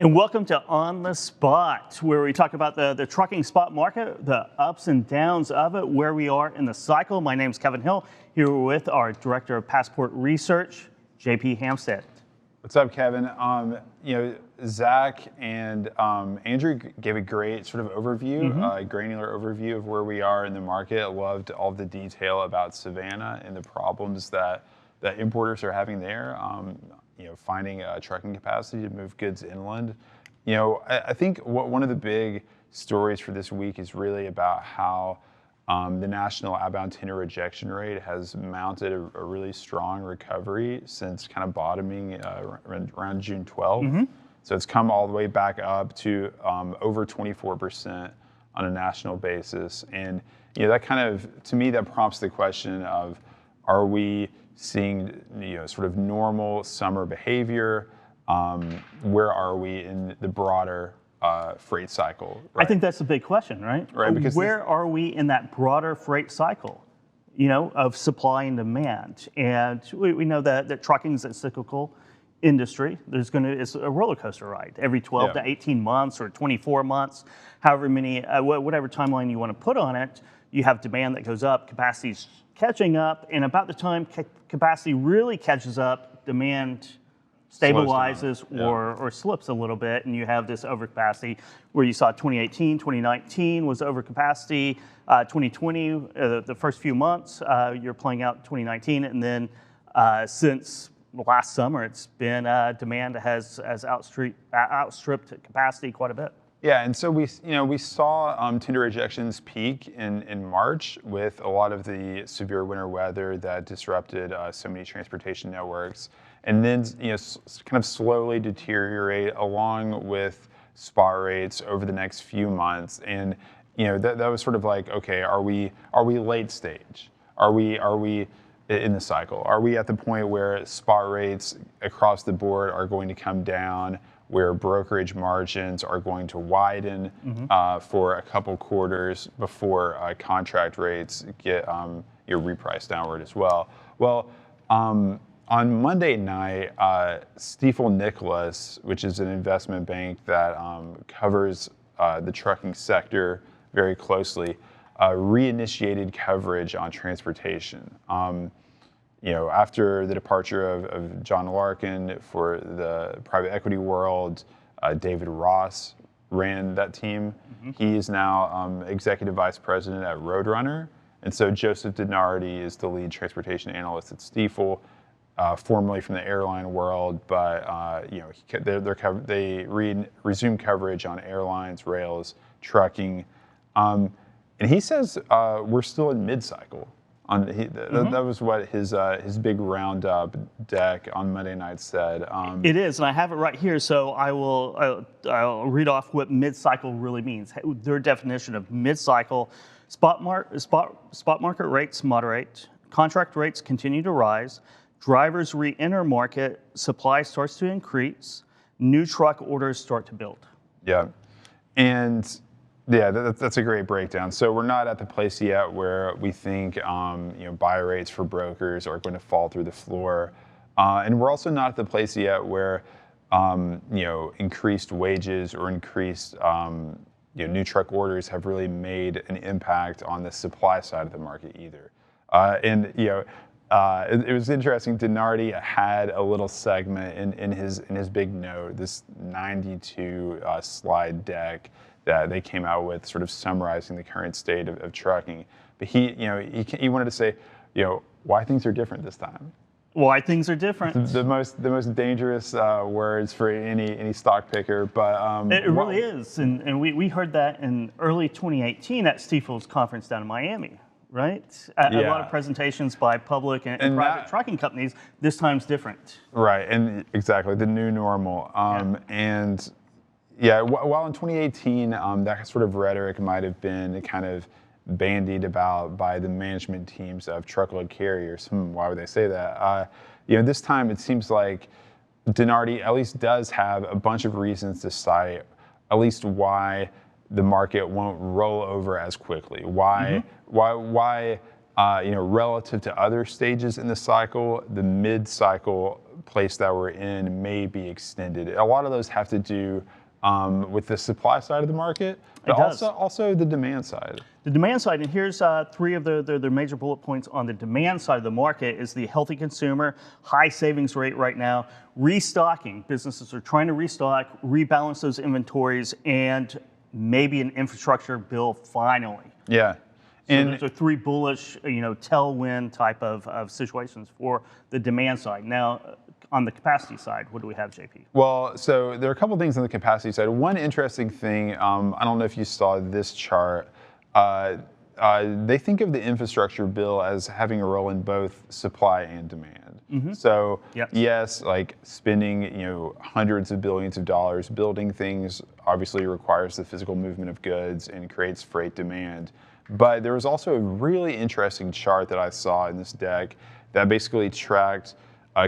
And welcome to On the Spot, where we talk about the trucking spot market, the ups and downs of it, where we are in the cycle. My name is Kevin Hill, here with our Director of Passport Research, JP Hampstead. What's up, Kevin? Zach and Andrew gave a great sort of overview, a granular overview of where we are in the market. I loved all the detail about Savannah and the problems that importers are having there. Finding trucking capacity to move goods inland. I think one of the big stories for this week is really about how the national outbound tender rejection rate has mounted a really strong recovery since kind of bottoming around June 12th. So it's come all the way back up to over 24% on a national basis. And that kind of, to me, that prompts the question of, are we seeing sort of normal summer behavior? Where are we in the broader freight cycle? Right? I think that's the big question, right? Right. Because where are we in that broader freight cycle, of supply and demand? And we know that trucking is a cyclical industry. It's a roller coaster ride. Every 12 to 18 months or 24 months, however many, whatever timeline you want to put on it, you have demand that goes up, capacity's catching up, and about the time capacity really catches up, demand stabilizes or slips a little bit, and you have this overcapacity where you saw 2018, 2019 was overcapacity, 2020, the first few months, you're playing out 2019, and then since last summer, it's been demand has outstripped capacity quite a bit. Yeah, and so we saw tender rejections peak in March with a lot of the severe winter weather that disrupted so many transportation networks, and then kind of slowly deteriorate along with spot rates over the next few months. And that was sort of like, okay, are we late stage? Are we in the cycle? Are we at the point where spot rates across the board are going to come down, where brokerage margins are going to widen for a couple quarters before contract rates get repriced downward as well? Well, on Monday night, Stifel Nicolaus, which is an investment bank that covers the trucking sector very closely, reinitiated coverage on transportation. After the departure of John Larkin for the private equity world, David Ross ran that team. He is now executive vice president at Roadrunner. And so Joseph DeNardi is the lead transportation analyst at Stifel, formerly from the airline world, but they resumed coverage on airlines, rails, trucking. And he says we're still in mid-cycle. That was what his big roundup deck on Monday night said. It is, and I have it right here, so I'll read off what mid-cycle really means. Their definition of mid-cycle: spot market rates moderate, contract rates continue to rise, drivers re-enter market, supply starts to increase, new truck orders start to build. Yeah, and yeah, that's a great breakdown. So we're not at the place yet where we think buy rates for brokers are going to fall through the floor, and we're also not at the place yet where increased wages or increased new truck orders have really made an impact on the supply side of the market either. It was interesting. DeNardi had a little segment in his big note, this 92 slide deck that they came out with, sort of summarizing the current state of trucking. But he wanted to say, why things are different this time. Why things are different. The most dangerous words for any stock picker, but it really is. And we heard that in early 2018 at Stifel's conference down in Miami, right? A lot of presentations by public and private trucking companies. This time's different. Right, and exactly the new normal. And yeah, while in 2018, that sort of rhetoric might have been kind of bandied about by the management teams of truckload carriers. Why would they say that? This time it seems like DeNardi at least does have a bunch of reasons to cite at least why the market won't roll over as quickly. Why relative to other stages in the cycle, the mid-cycle place that we're in may be extended. A lot of those have to do with the supply side of the market, but also the demand side. The demand side, and here's three of the major bullet points on the demand side of the market is the healthy consumer, high savings rate right now, restocking. Businesses are trying to restock, rebalance those inventories, and maybe an infrastructure bill finally. Yeah. So those are three bullish, tailwind type of situations for the demand side. Now, on the capacity side, what do we have, JP? Well, so there are a couple things on the capacity side. One interesting thing, I don't know if you saw this chart. They think of the infrastructure bill as having a role in both supply and demand. Mm-hmm. So yes, like spending hundreds of billions of dollars building things obviously requires the physical movement of goods and creates freight demand. But there was also a really interesting chart that I saw in this deck that basically tracked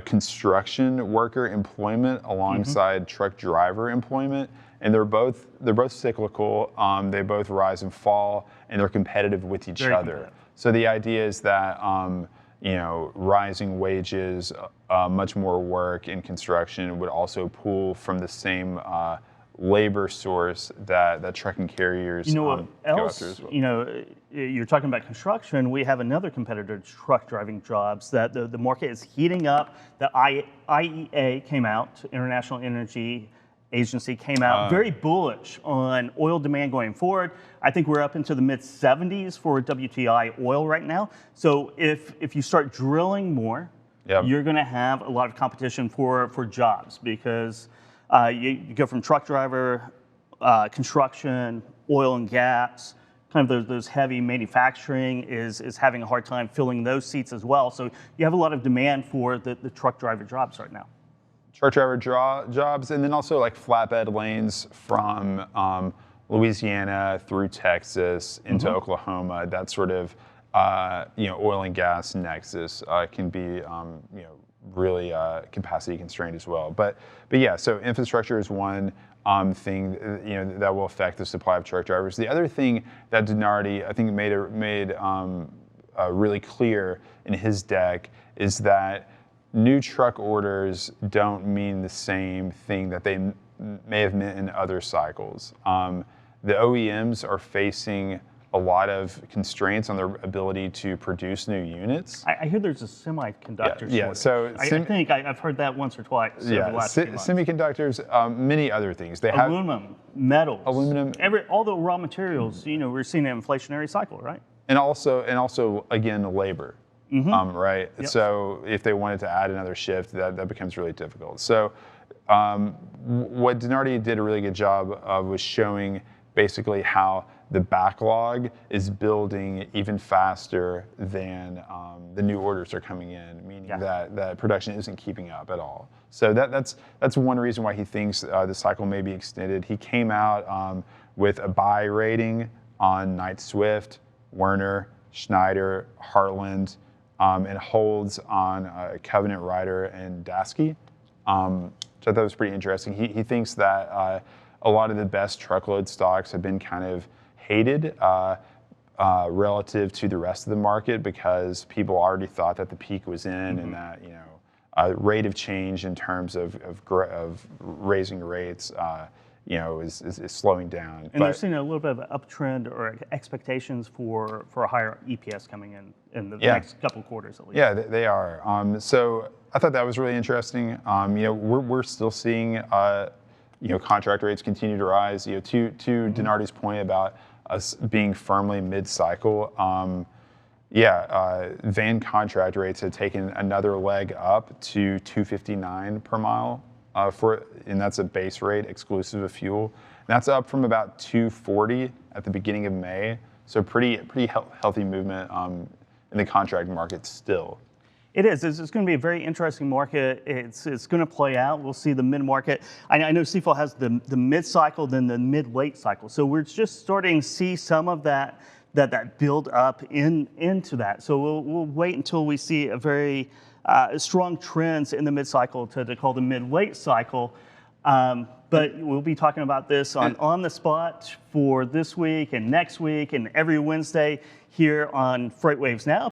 construction worker employment alongside truck driver employment, and they're both cyclical. They both rise and fall, and they're competitive with each other. So the idea is that rising wages, much more work in construction would also pull from the same labor source that trucking carriers what else? As well. You're talking about construction. We have another competitor, truck driving jobs, that the market is heating up. The IEA came out, International Energy Agency came out, very bullish on oil demand going forward. I think we're up into the mid 70s for WTI oil right now. So if you start drilling more, you're going to have a lot of competition for jobs because you go from truck driver, construction, oil and gas, kind of those heavy manufacturing is having a hard time filling those seats as well. So you have a lot of demand for the truck driver jobs right now. Truck driver jobs, and then also like flatbed lanes from Louisiana through Texas into Oklahoma. That sort of oil and gas nexus can be really capacity constrained as well. But yeah, so infrastructure is one thing that will affect the supply of truck drivers. The other thing that Denardi I think made really clear in his deck is that new truck orders don't mean the same thing that they may have meant in other cycles. The OEMs are facing a lot of constraints on their ability to produce new units. I hear there's a semiconductor shortage. Yeah, so I think I've heard that once or twice. Yeah, over the last few months. Semiconductors, many other things. They have aluminum, metals, aluminum, all the raw materials. We're seeing an inflationary cycle, right? And also again labor. Right. Yep. So if they wanted to add another shift, that becomes really difficult. So what Denardi did a really good job of was showing basically how the backlog is building even faster than the new orders are coming in, meaning that production isn't keeping up at all. So that's one reason why he thinks the cycle may be extended. He came out with a buy rating on Knight-Swift, Werner, Schneider, Heartland, and holds on Covenant Rider and Dasky. So I thought that was pretty interesting. He thinks that a lot of the best truckload stocks have been kind of hated relative to the rest of the market because people already thought that the peak was in and that rate of change in terms of raising rates is slowing down. And they're seeing a little bit of an uptrend or expectations for a higher EPS coming in the next couple of quarters at least. Yeah, they are. So I thought that was really interesting. We're still seeing contract rates continue to rise. To Denardi's point about us being firmly mid-cycle, van contract rates have taken another leg up to $259 per mile and that's a base rate exclusive of fuel. And that's up from about $240 at the beginning of May. So pretty healthy movement in the contract market still. It is. It's going to be a very interesting market. It's going to play out. We'll see the mid-market. I know CFOL has the mid-cycle, then the mid-late cycle. So we're just starting to see some of that build up into that. So we'll wait until we see a very strong trends in the mid-cycle to call the mid-late cycle. But we'll be talking about this on the spot for this week and next week and every Wednesday here on FreightWaves Now.